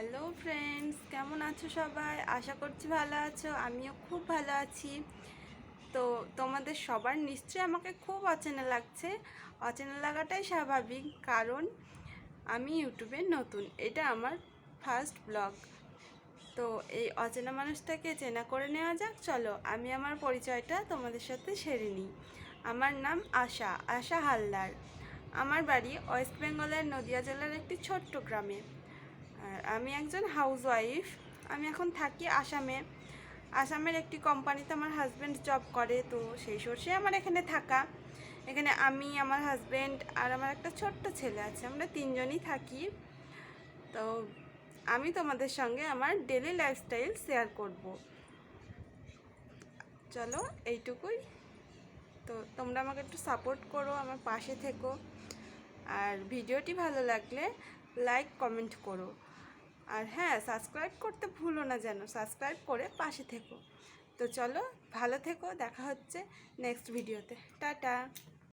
Hello friends, কেমন আছো সবাই? আশা করছি ভালো আছো। আমিও খুব ভালো আছি। তো তোমাদের সবার নিশ্চয়ই আমাকে খুব অচেনা লাগছে। অচেনা লাগাটাই স্বাভাবিক, কারণ আমি ইউটিউবে নতুন। এটা আমার ফার্স্ট ব্লগ। তো এই অচেনা মানুষটাকে চেনা করে নেওয়া যাক। চলো আমি আমার পরিচয়টা তোমাদের সাথে সেরে নিই। আমার নাম আশা হালদার। আমার বাড়ি ওয়েস্ট বেঙ্গলের নদিয়া জেলার একটি ছোট্ট গ্রামে। আর আমি একজন হাউসওয়াইফ। আমি এখন থাকি আসামের একটি কোম্পানিতে আমার হাজব্যান্ড জব করে, তো সেই সোর্সে আমার এখানে থাকা। এখানে আমি, আমার হাজব্যান্ড আর আমার একটা ছোট্ট ছেলে আছে, আমরা তিনজনই থাকি। তো আমি তোমাদের সঙ্গে আমার ডেলি লাইফস্টাইল শেয়ার করব। চলো এইটুকুই। তো তোমরা আমাকে একটু সাপোর্ট করো, আমার পাশে থেকো। আর ভিডিওটি ভালো লাগলে লাইক কমেন্ট করো। আর হ্যাঁ, সাবস্ক্রাইব করতে ভুলো না যেন। সাবস্ক্রাইব করে পাশে থেকো। তো চলো, ভালো থেকো। দেখা হচ্ছে নেক্সট ভিডিওতে। টাটা।